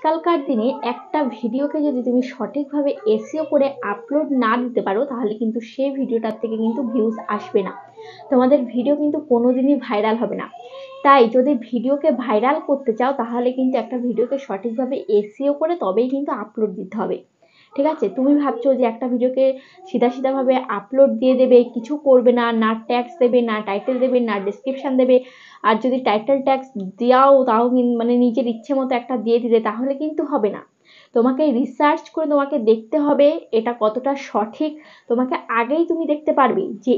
আজকালকার দিনে একটা ভিডিওকে যদি তুমি সঠিকভাবে এসইও করে আপলোড না দিতে পারো তাহলে কিন্তু সেই ভিডিওটার থেকে কিন্তু ভিউজ আসবে না, তোমাদের ভিডিও কিন্তু কোনোদিনই ভাইরাল হবে না। তাই যদি ভিডিওকে ভাইরাল করতে চাও তাহলে কিন্তু একটা ভিডিওকে সঠিকভাবে এসইও করে তবেই কিন্তু আপলোড দিতে হবে। ঠিক আছে, তুমি ভাবছো যে একটা ভিডিওকে সিধাভাবে আপলোড দিয়ে দেবে, কিছু করবে না, না ট্যাক্স দেবে, না টাইটেল দেবে, না ডেসক্রিপশন দেবে। আর যদি টাইটেল ট্যাক্স দেওয়াও তাও মানে নিজের ইচ্ছে মতো একটা দিয়ে দিলে তাহলে কিন্তু হবে না। তোমাকে রিসার্চ করে তোমাকে দেখতে হবে এটা কতটা সঠিক। তোমাকে আগেই তুমি দেখতে পারবে যে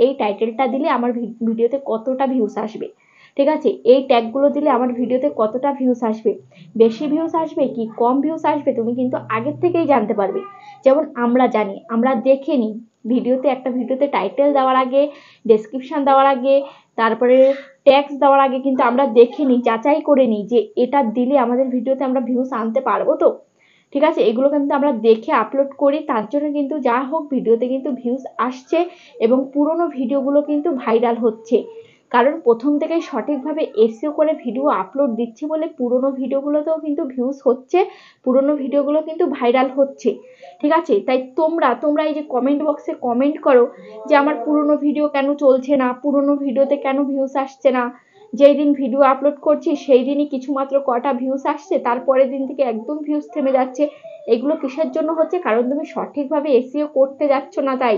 এই টাইটেলটা দিলে আমার ভিডিওতে কতটা ভিউস আসবে। ঠিক আছে, এই ট্যাগগুলো দিলে আমার ভিডিওতে কতটা ভিউস আসবে, বেশি ভিউস আসবে কি কম ভিউস আসবে তুমি কিন্তু আগের থেকেই জানতে পারবে। যেমন আমরা জানি, আমরা দেখে নিই একটা ভিডিওতে টাইটেল দেওয়ার আগে, ডেসক্রিপশন দেওয়ার আগে, তারপরে ট্যাক্স দেওয়ার আগে কিন্তু আমরা দেখে নিই, যাচাই করে নিই যে এটা দিলে আমাদের ভিডিওতে আমরা ভিউস আনতে পারবো তো। ঠিক আছে, এগুলো কিন্তু আমরা দেখে আপলোড করি, তার জন্য কিন্তু যা হোক ভিডিওতে কিন্তু ভিউস আসছে এবং পুরনো ভিডিওগুলো কিন্তু ভাইরাল হচ্ছে। কারণ প্রথম থেকে সঠিকভাবে এসইও করে ভিডিও আপলোড দিচ্ছি বলে পুরনো ভিডিওগুলোতেও কিন্তু ভিউস হচ্ছে, পুরনো ভিডিওগুলো কিন্তু ভাইরাল হচ্ছে। ঠিক আছে, তাই তোমরা এই যে কমেন্ট বক্সে কমেন্ট করো যে আমার পুরনো ভিডিও কেন চলছে না, পুরনো ভিডিওতে কেন ভিউস আসছে না, যেই দিন ভিডিও আপলোড করছি সেই দিনই কিছুমাত্র কটা ভিউস আসছে, তারপরের দিন থেকে একদম ভিউস থেমে যাচ্ছে। এগুলো কিসের জন্য হচ্ছে? কারণ তুমি সঠিকভাবে এসইও করতে যাচ্ছ না, তাই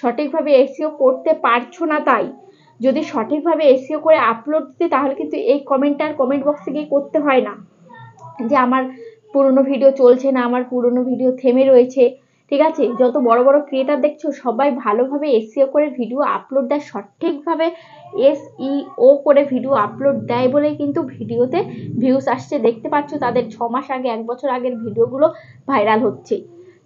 সঠিকভাবে এসইও করতে পারছো না। তাই যদি সঠিকভাবে এসইও করে আপলোড দিতে তাহলে কিন্তু এই কমেন্টটা আর কমেন্ট বক্সে গিয়ে করতে হয় না যে আমার পুরনো ভিডিও চলছে না, আমার পুরনো ভিডিও থেমে রয়েছে। ঠিক আছে, যত বড় বড় ক্রিয়েটার দেখছো সবাই ভালোভাবে এসইও করে ভিডিও আপলোড দেয়, সঠিকভাবে এসইও করে ভিডিও আপলোড দেয় বলেই কিন্তু ভিডিওতে ভিউস আসছে। দেখতে পাচ্ছ তাদের 6 মাস আগে 1 বছর আগের ভিডিওগুলো ভাইরাল হচ্ছে।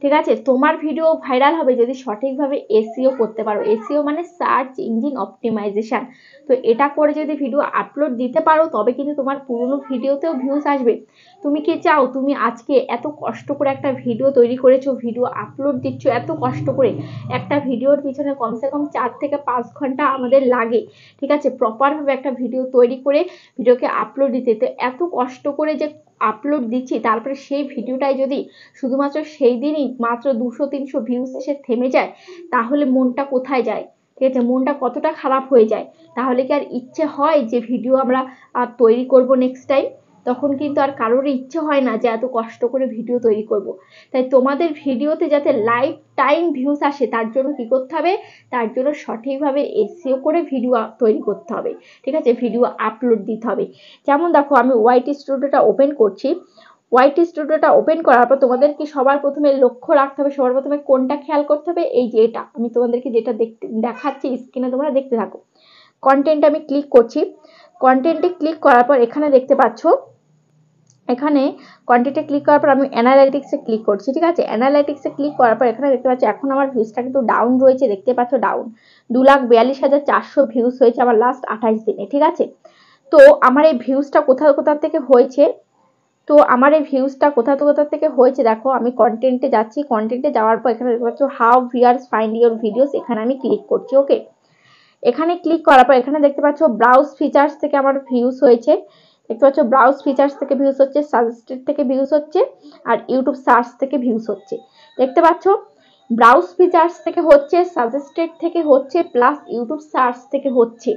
ঠিক আছে, তোমার ভিডিও ভাইরাল হবে যদি সঠিকভাবে এসইও করতে পারো। এসইও মানে সার্চ ইঞ্জিন অপটিমাইজেশন। তো এটা করে যদি ভিডিও আপলোড দিতে পারো তবে কিন্তু তোমার পুরনো ভিডিওতেও ভিউস আসবে। তুমি কি চাও তুমি আজকে এত কষ্ট করে একটা ভিডিও তৈরি করেছো, ভিডিও আপলোড দিচ্ছ এত কষ্ট করে, একটা ভিডিওর পিছনে কমসে কম 4 থেকে 5 ঘন্টা আমাদের লাগে। ঠিক আছে, প্রপারভাবে একটা ভিডিও তৈরি করে ভিডিওকে আপলোড দিতে, তো এত কষ্ট করে যে আপলোড দিচ্ছি তারপরে সেই ভিডিওটাই যদি শুধুমাত্র সেই দিনই মাত্র 200-300 ভিউস এসে থেমে যায় তাহলে মনটা কোথায় যায়? ঠিক আছে, মনটা কতটা খারাপ হয়ে যায়। তাহলে কি আর ইচ্ছে হয় যে ভিডিও আমরা তৈরি করব নেক্সট টাইম? তখন কিন্তু আর কারোর ইচ্ছে হয় না যে এত কষ্ট করে ভিডিও তৈরি করব। তাই তোমাদের ভিডিওতে যাতে লাইফ টাইম ভিউস আসে তার জন্য কি করতে হবে? তার জন্য সঠিকভাবে এসইও করে ভিডিও তৈরি করতে হবে। ঠিক আছে, ভিডিও আপলোড দিতে হবে। যেমন দেখো আমি ওয়াইটি স্টুডিওটা ওপেন করছি। ওয়াইটি স্টুডিওটা ওপেন করার পর তোমাদেরকে সবার প্রথমে লক্ষ্য রাখতে হবে, সবার প্রথমে কোনটা খেয়াল করতে হবে, এই যে এটা আমি তোমাদেরকে যেটা দেখাচ্ছি স্ক্রিনে তোমরা দেখতে থাকো। কন্টেন্টে আমি ক্লিক করছি। কন্টেন্টে ক্লিক করার পর এখানে দেখতে পাচ্ছ, এখানে কন্টেন্টে ক্লিক করার পর আমি অ্যানালাইটিক্সে ক্লিক করছি। ঠিক আছে, অ্যানালাইটিক্সে ক্লিক করার পর এখানে দেখতে পাচ্ছি এখন আমার ভিউজটা কিন্তু ডাউন রয়েছে, দেখতে পাচ্ছ ডাউন 2,42,400 ভিউজ হয়েছে আমার লাস্ট 28 দিনে। ঠিক আছে, তো আমার এই ভিউজটা কোথা থেকে হয়েছে, তো আমার এই ভিউজটা কোথা থেকে হয়েছে দেখো, আমি কন্টেন্টে যাচ্ছি। কন্টেন্টে যাওয়ার পর এখানে দেখতে পাচ্ছ how viewers find your videos, এখানে আমি ক্লিক করছি। ওকে, এখানে ক্লিক করার পর এখানে দেখতে পাচ্ছ ব্রাউজ ফিচার্স থেকে আমার ভিউজ হয়েছে। দেখতে পাচ্ছ ব্রাউজ ফিচার্স থেকে ভিউজ হচ্ছে, সাজেস্টেড থেকে ভিউজ হচ্ছে, আর ইউটিউব সার্চ থেকে ভিউজ হচ্ছে। দেখতে পাচ্ছ ব্রাউজ ফিচার্স থেকে হচ্ছে, সাজেস্টেড থেকে হচ্ছে, প্লাস ইউটিউব সার্চ থেকে হচ্ছে।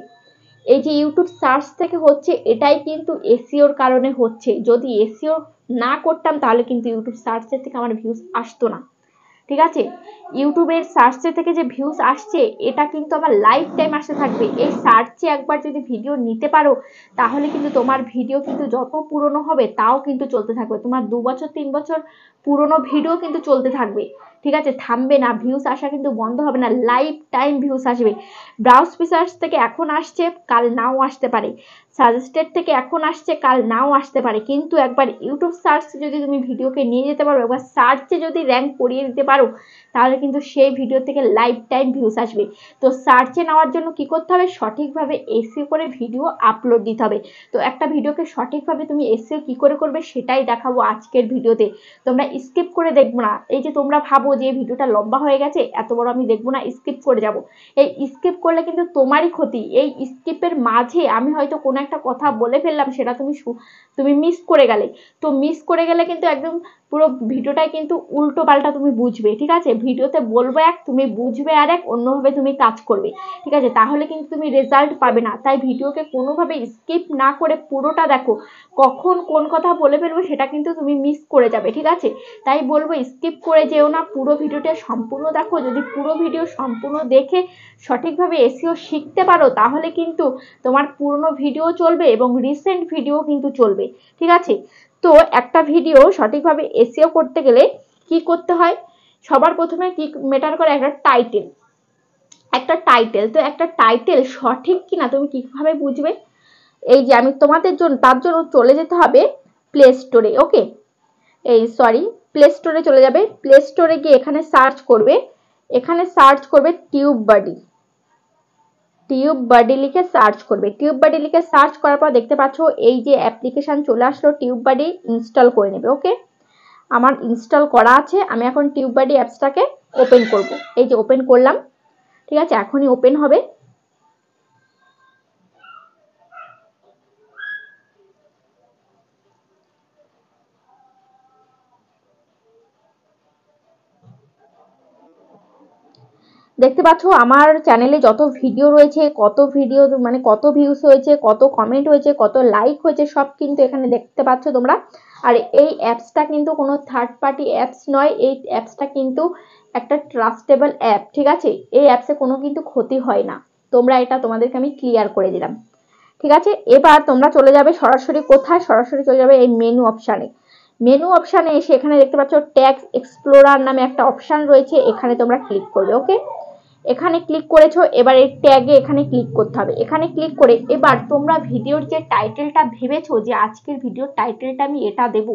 এই যে ইউটিউব সার্চ থেকে হচ্ছে এটাই কিন্তু এসইওর কারণে হচ্ছে। যদি এসইও না করতাম তাহলে কিন্তু ইউটিউব সার্চের থেকে আমার ভিউজ আসতো না। ঠিক আছে, ইউটিউবের সার্চে থেকে যে ভিউজ আসছে এটা কিন্তু আমার লাইফ টাইম আসতে থাকবে। এই সার্চে একবার যদি ভিডিও নিতে পারো তাহলে কিন্তু তোমার ভিডিও কিন্তু যত পুরনো হবে তাও কিন্তু চলতে থাকবে, তোমার 2 বছর 3 বছর পুরনো ভিডিও কিন্তু চলতে থাকবে। ঠিক আছে, থামবে না, ভিউজ আসা কিন্তু বন্ধ হবে না, লাইফ টাইম ভিউজ আসবে। ব্রাউজ ফিচার্স থেকে এখন আসছে, কাল নাও আসতে পারে, সাজেস্টেড থেকে এখন আসছে, কাল নাও আসতে পারে, কিন্তু একবার ইউটিউব সার্চ যদি তুমি ভিডিওকে নিয়ে যেতে পারো, একবার সার্চে যদি র্যাঙ্ক করিয়ে দিতে পারো তাহলে কিন্তু সেই ভিডিও থেকে লাইফ টাইম ভিউজ আসবে। তো সার্চে নেওয়ার জন্য কি করতে হবে? সঠিকভাবে এসইও করে ভিডিও আপলোড দিতে হবে। তো একটা ভিডিওকে সঠিকভাবে তুমি এসইও কি করে করবে সেটাই দেখাবো আজকের ভিডিওতে, তোমরা স্কিপ করে দেখবো না। এই যে তোমরা ভাবো যে ভিডিওটা লম্বা হয়ে গেছে, এত বড় আমি দেখবো না, স্কিপ করে যাব। এই স্কিপ করলে কিন্তু তোমারই ক্ষতি। এই স্কিপের মাঝে আমি হয়তো কোনো একটা কথা বলে ফেললাম, সেটা তুমি মিস করে গেলে, তো মিস করে গেলে কিন্তু একদম পুরো ভিডিওটাই কিন্তু উল্টো পাল্টা তুমি বুঝবে, ঠিক আছে? ভিডিওতে বলবো এক, তুমি বুঝবে আর এক, অন্যভাবে তুমি কাজ করবে, ঠিক আছে? তাহলে কিন্তু তুমি রেজাল্ট পাবে না। তাই ভিডিওকে কোনোভাবে স্কিপ না করে পুরোটা দেখো, কখন কোন কথা বলে ফেলবো সেটা কিন্তু তুমি মিস করে যাবে, ঠিক আছে? তাই বলবো স্কিপ করে যেও না, পুরো ভিডিওটা সম্পূর্ণ দেখো। যদি পুরো ভিডিও সম্পূর্ণ দেখে সঠিকভাবে এসইও শিখতে পারো, তাহলে কিন্তু তোমার পুরনো ভিডিও চলবে এবং রিসেন্ট ভিডিও কিন্তু চলবে, ঠিক আছে? তো একটা ভিডিও সঠিকভাবে এসইও করতে গেলে কি করতে হয়? সবার প্রথমে কি ম্যাটার করে? একটা টাইটেল। তো একটা টাইটেল সঠিক কিনা তুমি কিভাবে বুঝবে? এই যে আমি তোমাদের জন্য, তার জন্য চলে যেতে হবে প্লে স্টোরে। ওকে, প্লে স্টোরে চলে যাবে। প্লে স্টোরে গিয়ে এখানে সার্চ করবে, টিউব বাডি লিখে সার্চ করবে। টিউব বাডি লিখে সার্চ করার পর দেখতে পাচ্ছ এই যে অ্যাপ্লিকেশন চলে আসলো, টিউব বাডি ইনস্টল করে নেবে। ওকে, আমার ইনস্টল করা আছে। আমি এখন টিউব বাডি অ্যাপসটাকে ওপেন করব। এই যে ওপেন করলাম, ঠিক আছে? এখনই ওপেন হবে। দেখতে পাচ্ছ আমার চ্যানেলে যত ভিডিও রয়েছে, কত ভিডিও মানে কত ভিউজ হয়েছে, কত কমেন্ট হয়েছে, কত লাইক হয়েছে, সব কিন্তু এখানে দেখতে পাচ্ছ তোমরা। আর এই অ্যাপসটা কিন্তু কোনো থার্ড পার্টি অ্যাপস নয়, এই অ্যাপসটা কিন্তু একটা ট্রাস্টেবল অ্যাপ, ঠিক আছে? এই অ্যাপসে কোনো কিন্তু ক্ষতি হয় না। তোমরা এটা, তোমাদেরকে আমি ক্লিয়ার করে দিলাম, ঠিক আছে? এবার তোমরা চলে যাবে সরাসরি কোথায়? সরাসরি চলে যাবে এই মেনু অপশানে এসে এখানে দেখতে পাচ্ছ ট্যাক্স এক্সপ্লোরার নামে একটা অপশান রয়েছে, এখানে তোমরা ক্লিক করবে। ওকে, এখানে ক্লিক করেছো, এবার এই ট্যাগে এখানে ক্লিক করতে হবে। এখানে ক্লিক করে এবার তোমরা ভিডিওর যে টাইটেলটা ভেবেছো যে আজকের ভিডিওর টাইটেলটা আমি এটা দেব,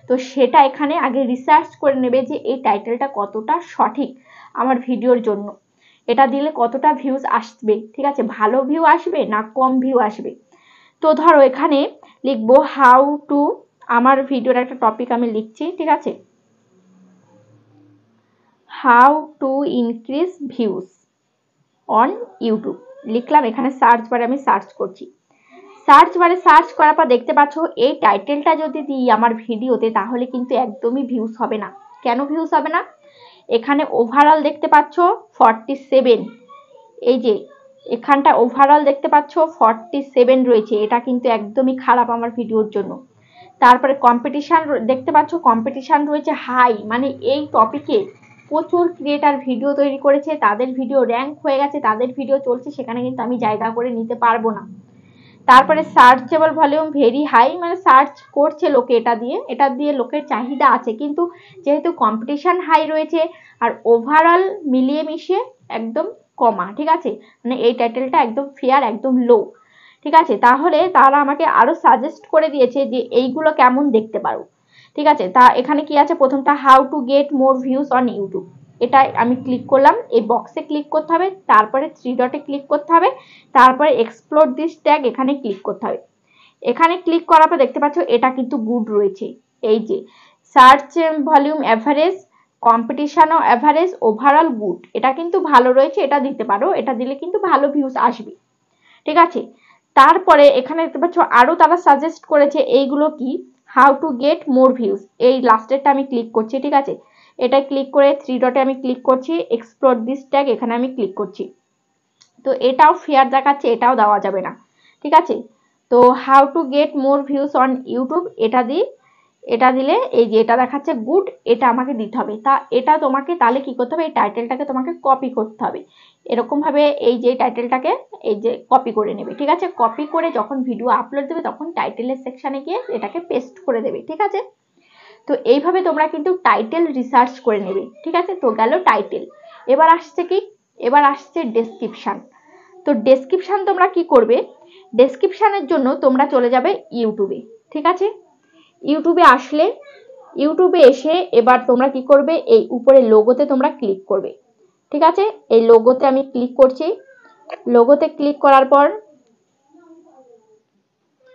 তো সেটা এখানে আগে রিসার্চ করে নেবে যে এই টাইটেলটা কতটা সঠিক আমার ভিডিওর জন্য, এটা দিলে কতটা ভিউজ আসবে, ঠিক আছে? ভালো ভিউ আসবে না কম ভিউ আসবে? তো ধরো এখানে লিখবো হাউ টু, আমার ভিডিওর একটা টপিক আমি লিখছি, ঠিক আছে? How to increase views on YouTube লিখলাম। এখানে সার্চ বারে আমি সার্চ করছি। সার্চ বারে সার্চ করার পর দেখতে পাচ্ছ এই টাইটেলটা যদি দিই আমার ভিডিওতে, তাহলে কিন্তু একদমই ভিউজ হবে না। কেন ভিউজ হবে না? এখানে ওভারঅল দেখতে পাচ্ছ 47, এই যে এখানটা ওভারঅল দেখতে পাচ্ছ 47 রয়েছে, এটা কিন্তু একদমই খারাপ আমার ভিডিওর জন্য। তারপরে কম্পিটিশন দেখতে পাচ্ছ, কম্পিটিশন রয়েছে হাই, মানে এই টপিকে প্রচুর ক্রিয়েটার ভিডিও তৈরি করেছে, তাদের ভিডিও র্যাঙ্ক হয়ে গেছে, তাদের ভিডিও চলছে, সেখানে কিন্তু আমি জায়গা করে নিতে পারবো না। তারপরে সার্চেবল ভলিউম ভেরি হাই, মানে সার্চ করছে লোকে, এটা দিয়ে লোকের চাহিদা আছে, কিন্তু যেহেতু কম্পিটিশন হাই রয়েছে আর ওভারঅল মিলিয়ে মিশিয়ে একদম কমা, ঠিক আছে? মানে এই টাইটেলটা একদম ফেয়ার, একদম লো, ঠিক আছে? তাহলে তারা আমাকে আরো সাজেস্ট করে দিয়েছে যে এইগুলো কেমন দেখতে পারো, ঠিক আছে? তা এখানে কি আছে? প্রথমটা how to get more views on YouTube, এটা আমি ক্লিক করলাম। এই বক্সে ক্লিক করতে হবে, তারপরে 3 ডটে ক্লিক করতে হবে, তারপরে এক্সপ্লোর দিস ট্যাগ এখানে ক্লিক করতে হবে। এখানে ক্লিক করার পর দেখতে পাচ্ছ এটা কিন্তু গুড রয়েছে, এই যে সার্চ ভলিউম অ্যাভারেজ, কম্পিটিশনও অ্যাভারেজ, ওভারঅল গুড, এটা কিন্তু ভালো রয়েছে, এটা দিতে পারো, এটা দিলে কিন্তু ভালো ভিউজ আসবে, ঠিক আছে? তারপরে এখানে দেখতে পাচ্ছ আরো তারা সাজেস্ট করেছে, এইগুলো কি? How to get more views, এই লাস্টেরটা আমি ক্লিক করছি, ঠিক আছে? এটা ক্লিক করে 3 ডটে আমি ক্লিক করছি, এক্সপ্লোর দিস ট্যাগ এখানে আমি ক্লিক করছি। তো এটাও ফেয়ার দেখাচ্ছে, এটাও দেওয়া যাবে না, ঠিক আছে? তো how to get more views on YouTube এটা দিলে এই যে এটা দেখাচ্ছে গুড, এটা আমাকে দিতে হবে। তা এটা তোমাকে তাহলে কি করতে হবে? এই টাইটেলটাকে তোমাকে কপি করতে হবে, এরকম ভাবে এই যে টাইটেলটাকে এই যে কপি করে নেবে, ঠিক আছে? কপি করে যখন ভিডিও আপলোড দেবে তখন টাইটেলের সেকশনে গিয়ে এটাকে পেস্ট করে দেবে, ঠিক আছে? তো এইভাবে তোমরা কিন্তু টাইটেল রিসার্চ করে নেবে, ঠিক আছে? তো গেল টাইটেল। এবার আসছে কি? এবার আসছে ডেসক্রিপশন। তো ডেসক্রিপশন তোমরা কি করবে? ডেসক্রিপশনের জন্য তোমরা চলে যাবে ইউটিউবে, ঠিক আছে? ইউটিউবে আসলে ইউটিউবে এসে এবার তোমরা কি করবে? এই উপরে লোগোতে তোমরা ক্লিক করবে, ঠিক আছে? এই লোগোতে আমি ক্লিক করছি। লোগোতে ক্লিক করার পর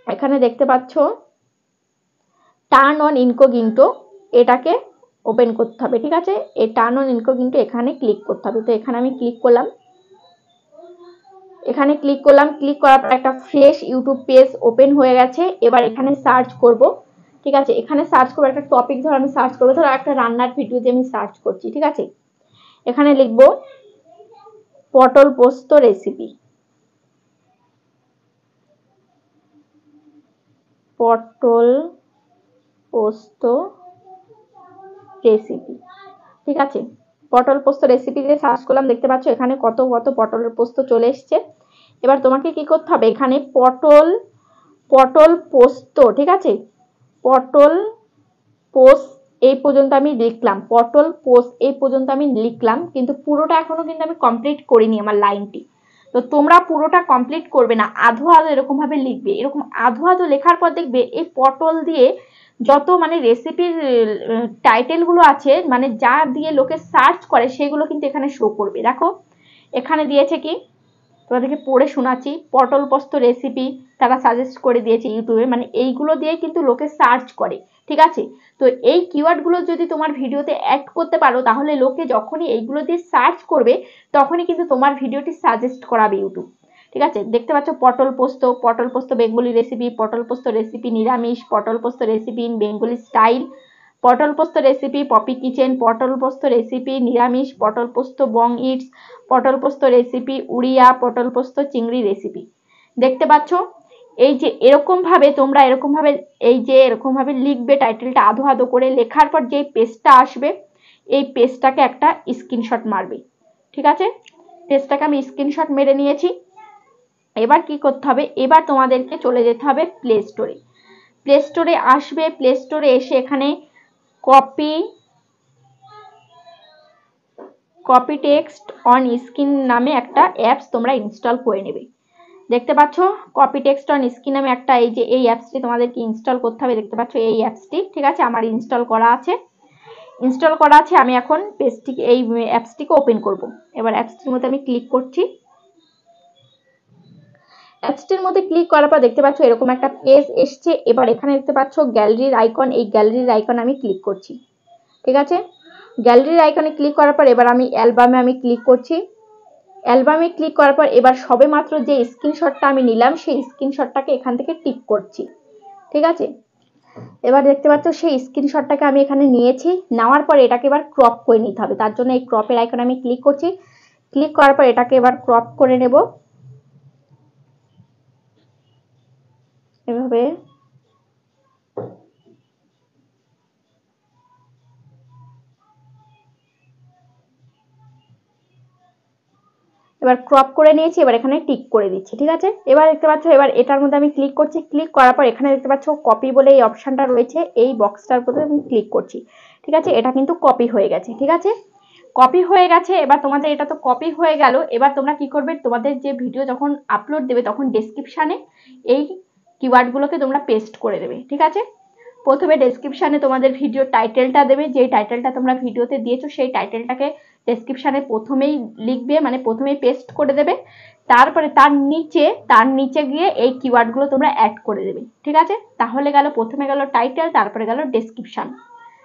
এখানে দেখতে পাচ্ছ টার্ন অন ইনকোগিন্টো, এটাকে ওপেন করতে হবে, ঠিক আছে। এই টার্ন অন ইনকো কিন্তু এখানে ক্লিক করতে হবে। তো এখানে আমি ক্লিক করলাম, এখানে ক্লিক করলাম, ক্লিক করার পর একটা ফ্রেশ ইউটিউব পেজ ওপেন হয়ে গেছে। এবার এখানে সার্চ করব, ঠিক আছে। এখানে সার্চ করবো একটা টপিক, ধর আমি সার্চ করবো, ধর একটা রান্নার ভিডিও দিয়ে আমি সার্চ করছি, ঠিক আছে। এখানে লিখব পটল পোস্ত রেসিপি, পটল পোস্ত রেসিপি, ঠিক আছে। পটল পোস্ত রেসিপি দিয়ে সার্চ করলাম, দেখতে পাচ্ছ এখানে কত কত পটলের পোস্ত চলে এসছে। এবার তোমাকে কি করতে হবে, এখানে পটল পটল পোস্ত, ঠিক আছে, পটল পোস্ট এই পর্যন্ত আমি লিখলাম, পটল পোস্ট এই পর্যন্ত আমি লিখলাম, কিন্তু পুরোটা এখনো কিন্তু আমি কমপ্লিট করিনি আমার লাইনটি। তো তোমরা পুরোটা কমপ্লিট করবে না, আধো আধো এরকম ভাবে লিখবে। এরকম আধো আধো লেখার পর দেখবে এই পটল দিয়ে যত মানে রেসিপির টাইটেলগুলো আছে, মানে যা দিয়ে লোকে সার্চ করে সেগুলো কিন্তু এখানে শো করবে। দেখো এখানে দিয়েছে কি, তোমাদেরকে পড়ে শোনাচ্ছি, পটল পোস্ত রেসিপি তারা সাজেস্ট করে দিয়েছে ইউটিউবে, মানে এইগুলো দিয়ে কিন্তু লোকে সার্চ করে, ঠিক আছে। তো এই কিওয়ার্ডগুলো যদি তোমার ভিডিওতে অ্যাড করতে পারো, তাহলে লোকে যখনই এইগুলো দিয়ে সার্চ করবে তখনই কিন্তু তোমার ভিডিওটি সাজেস্ট করাবে ইউটিউব, ঠিক আছে। দেখতে পাচ্ছ পটল পোস্ত বেঙ্গলি রেসিপি, পটল পোস্ত রেসিপি নিরামিষ, পটল পোস্ত রেসিপি ইন বেঙ্গলি স্টাইল, পটল পোস্ত রেসিপি পপি কিচেন, পটল পোস্ত রেসিপি নিরামিষ, পটল পোস্ত বং ইটস, পটল পোস্ত রেসিপি উড়িয়া, পটল পোস্ত চিংড়ি রেসিপি। দেখতে পাচ্ছ এই যে এরকম ভাবে তোমরা এরকম ভাবে এই যে এরকম ভাবে লিখবে, টাইটেলটা আধো আধো করে লেখার পর যে পেজটা আসবে এই পেজটাকে একটা স্ক্রিনশট মারবে, ঠিক আছে। পেজটাকে আমি স্ক্রিনশট মেরে নিয়েছি। এবার কি করতে হবে, এবার তোমাদেরকে চলে যেতে হবে প্লে স্টোরে। প্লে স্টোরে আসবে, প্লে স্টোরে এসে এখানে কপি টেক্সট অন স্ক্রিন নামে একটা অ্যাপস তোমরা ইনস্টল করে নেবে। দেখতে পাচ্ছ কপি টেক্সট অন স্ক্রিন নামে একটা এই যে এই অ্যাপসটি তোমাদেরকে ইনস্টল করতে হবে। দেখতে পাচ্ছ এই অ্যাপসটি, ঠিক আছে, আমার ইনস্টল করা আছে। আমি এখন পেজটিকে এই অ্যাপসটিকে ওপেন করব। এবার অ্যাপসটির মধ্যে আমি ক্লিক করছি। অ্যাপসটির মধ্যে ক্লিক করার পর দেখতে পাচ্ছ এরকম একটা পেজ এসছে। এবার এখানে দেখতে পাচ্ছ গ্যালারির আইকন, এই গ্যালারির আইকন আমি ক্লিক করছি, ঠিক আছে। গ্যালারির আইকনে ক্লিক করার পর এবার আমি অ্যালবামে আমি ক্লিক করছি। অ্যালবামে ক্লিক করার পর এবার সবে মাত্র যে স্ক্রিনশটটা আমি নিলাম সেই স্ক্রিনশটটাকে এখান থেকে টিক করছি, ঠিক আছে। এবার দেখতে পাচ্ছ সেই স্ক্রিনশটটাকে আমি এখানে নিয়েছি, নেওয়ার পর এটাকে এবার ক্রপ করে নিতে হবে। তার জন্য এই ক্রপের আইকনে আমি ক্লিক করছি। ক্লিক করার পর এটাকে এবার ক্রপ করে নেব এভাবে। এবার ক্রপ করে নিয়েছি, এবার এখানে টিক করে দিচ্ছি, ঠিক আছে। এবার দেখতে পাচ্ছ এবার এটার মধ্যে আমি ক্লিক করছি। ক্লিক করার পর এখানে দেখতে পাচ্ছ কপি বলে এই অপশনটা রয়েছে, এই বক্সটার উপরে আমি ক্লিক করছি, ঠিক আছে। এটা কিন্তু কপি হয়ে গেছে, ঠিক আছে, কপি হয়ে গেছে। এবার তোমাদের এটা তো কপি হয়ে গেল। এবার তোমরা কি করবে, তোমাদের যে ভিডিও যখন আপলোড দেবে তখন ডেসক্রিপশানে এই কিওয়ার্ডগুলোকে তোমরা পেস্ট করে দেবে, ঠিক আছে। প্রথমে ডেসক্রিপশানে তোমাদের ভিডিও টাইটেলটা দেবে, যেই টাইটেলটা তোমরা ভিডিওতে দিয়েছো সেই টাইটেলটাকে ডেসক্রিপশানে প্রথমেই লিখবে, মানে প্রথমেই পেস্ট করে দেবে। তারপরে তার নিচে গিয়ে এই কিওয়ার্ডগুলো তোমরা অ্যাড করে দেবে, ঠিক আছে। তাহলে গেল, প্রথমে গেল টাইটেল, তারপরে গেল ডেসক্রিপশান,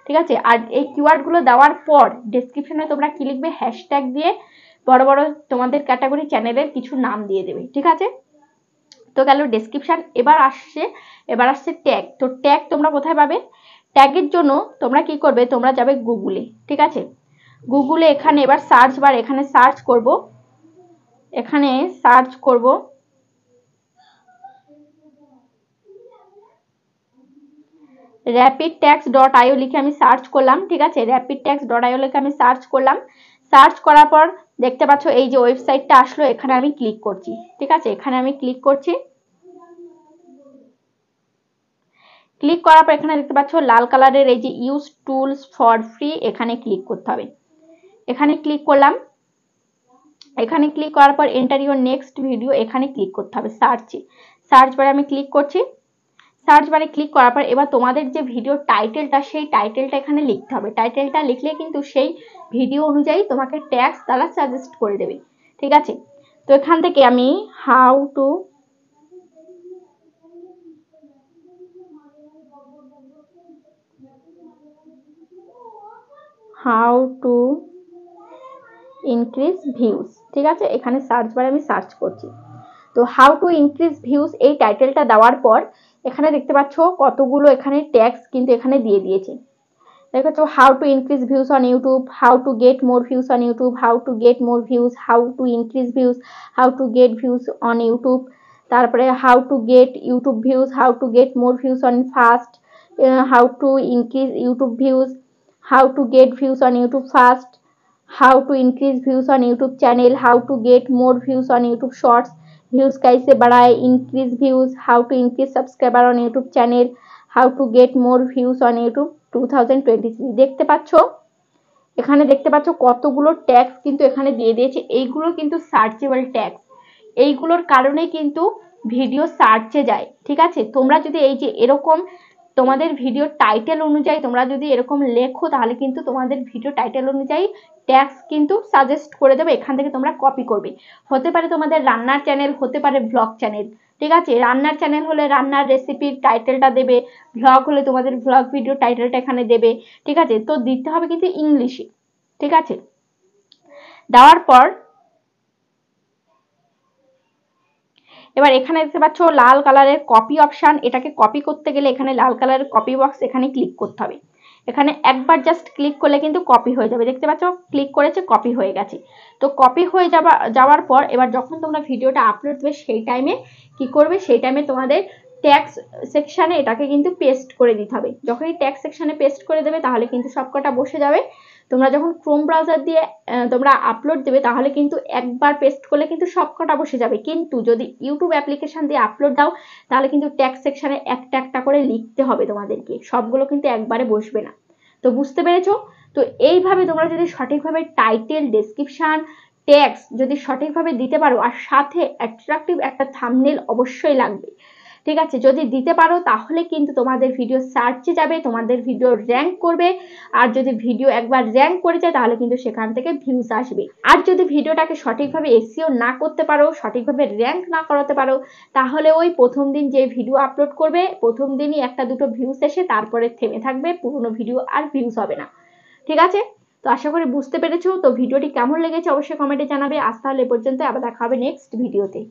ঠিক আছে। আর এই কিওয়ার্ডগুলো দেওয়ার পর ডেসক্রিপশানে তোমরা কি লিখবে, হ্যাশট্যাগ দিয়ে বড় বড় তোমাদের ক্যাটাগরি চ্যানেলের কিছু নাম দিয়ে দেবে, ঠিক আছে। তো গেল ডেসক্রিপশন। এবার আসছে ট্যাগ। তো ট্যাগ তোমরা কোথায় পাবে, ট্যাগের জন্য তোমরা কি করবে, তোমরা যাবে গুগলে, ঠিক আছে। গুগলে এখানে এবার সার্চ বার, এখানে সার্চ করব rapidtags.io লিখে আমি সার্চ করলাম, ঠিক আছে। rapidtags.io লিখে আমি সার্চ করলাম। সার্চ করার পর দেখতে পাচ্ছ এই যে ওয়েবসাইটটা আসলো, এখানে আমি ক্লিক করছি, ঠিক আছে। এখানে আমি ক্লিক করছি। ক্লিক করার পর এখানে দেখতে পাচ্ছ লাল কালারের এই যে ইউজ টুলস ফর ফ্রি, এখানে ক্লিক করতে হবে। এখানে ক্লিক করলাম। এখানে ক্লিক করার পর এন্টার ইউর নেক্সট ভিডিও, এখানে ক্লিক করতে হবে। সার্চ বারে আমি ক্লিক করছি। সার্চ বারে ক্লিক করার পর এবার তোমাদের যে ভিডিও টাইটেলটা সেই টাইটেলটা এখানে লিখতে হবে। টাইটেলটা লিখলে কিন্তু সেই ভিডিও অনুযায়ী তোমাকে ট্যাগস তারা সাজেস্ট করে দেবে, ঠিক আছে। তো এখান থেকে আমি how to how to increase views, ঠিক আছে। এখানে সার্চ বারে আমি সার্চ করছি। তো হাউ টু ইনক্রিজ ভিউজ এই টাইটেলটা দেওয়ার পর এখানে দেখতে পাচ্ছ কতগুলো এখানে ট্যাগস কিন্তু এখানে দিয়ে দিয়েছে। দেখো, how to increase views on YouTube, how to get more views on YouTube, how to get more views, how to increase views, how to get views on YouTube, তারপরে how to get YouTube views, how to get more views on fast, how to increase YouTube views, how to get views on YouTube fast, how to increase views on YouTube channel, how to get more views on YouTube shorts, views kaise बढ़ाए, increase views, how to increase subscriber on YouTube channel, how to get more views on YouTube 2023। দেখতে পাচ্ছ এখানে, দেখতে পাচ্ছ কতগুলো tags কিন্তু এখানে দিয়ে দিয়েছে। এইগুলো কিন্তু সার্চেবল ট্যাগস, এইগুলোর কারণে কিন্তু ভিডিও সার্চে যায়, ঠিক আছে। তোমরা যদি এই যে এরকম তোমাদের ভিডিও টাইটেল অনুযায়ী তোমরা যদি এরকম লেখো, তাহলে কিন্তু তোমাদের ভিডিও টাইটেল অনুযায়ী ট্যাগস কিন্তু সাজেস্ট করে দেবে, এখান থেকে তোমরা কপি করবে। হতে পারে তোমাদের রান্নার চ্যানেল, হতে পারে ব্লগ চ্যানেল, ঠিক আছে। রান্নার চ্যানেল হলে রান্নার রেসিপির টাইটেলটা দেবে, ব্লগ হলে তোমাদের ব্লগ ভিডিও টাইটেলটা এখানে দেবে, ঠিক আছে। তো দিতে হবে কিন্তু ইংলিশে, ঠিক আছে। দেওয়ার পর এবার এখানে দেখতে পাচ্ছ লাল কালারের কপি অপশন, এটাকে কপি করতে গেলে এখানে লাল কালারের কপি বক্স এখানে ক্লিক করতে হবে। এখানে একবার জাস্ট ক্লিক করলে কিন্তু কপি হয়ে যাবে। দেখতে পাচ্ছ ক্লিক করেছে, কপি হয়ে গেছে। তো কপি হয়ে যাওয়ার পর এবার যখন তোমরা ভিডিওটা আপলোড দেবে সেই টাইমে কি করবে, সেই টাইমে তোমাদের ট্যাক্স সেকশনে এটাকে কিন্তু পেস্ট করে দিতে হবে। যখনই ট্যাক্স সেকশনে পেস্ট করে দেবে তাহলে কিন্তু সবকটা বসে যাবে। তোমরা যখন ক্রোম ব্রাউজার দিয়ে তোমরা আপলোড দেবে তাহলে কিন্তু একবার পেস্ট করলে কিন্তু সবকটা বসে যাবে। কিন্তু যদি ইউটিউব অ্যাপ্লিকেশন দিয়ে আপলোড দাও তাহলে কিন্তু ট্যাক্স সেকশনে একটা একটা করে লিখতে হবে তোমাদেরকে, সবগুলো কিন্তু একবারে বসবে না। তো বুঝতে পেরেছো? তো এইভাবে তোমরা যদি সঠিকভাবে টাইটেল, ডেসক্রিপশন, ট্যাক্স যদি সঠিকভাবে দিতে পারো, আর সাথে অ্যাট্রাকটিভ একটা থাম্বনেল অবশ্যই লাগবে, ঠিক আছে। যদি দিতে পারো তাহলে কিন্তু তোমাদের ভিডিও সার্চে যাবে, তোমাদের ভিডিও র্যাঙ্ক করবে। আর যদি ভিডিও একবার র্যাঙ্ক করে যায় তাহলে কিন্তু সেখান থেকে ভিউজ আসবে। আর যদি ভিডিওটাকে সঠিকভাবে এসইও না করতে পারো, সঠিকভাবে র্যাঙ্ক না করাতে পারো, তাহলে ওই প্রথম দিন যে ভিডিও আপলোড করবে প্রথম দিনই একটা দুটো ভিউজ এসে তারপরে থেমে থাকবে, পুরনো ভিডিও আর ভিউজ হবে না, ঠিক আছে। তো আশা করি বুঝতে পেরেছো। তো ভিডিওটি কেমন লেগেছে অবশ্যই কমেন্টে জানাবে। আজ তাহলে এ পর্যন্ত, আবার দেখা হবে নেক্সট ভিডিওতে।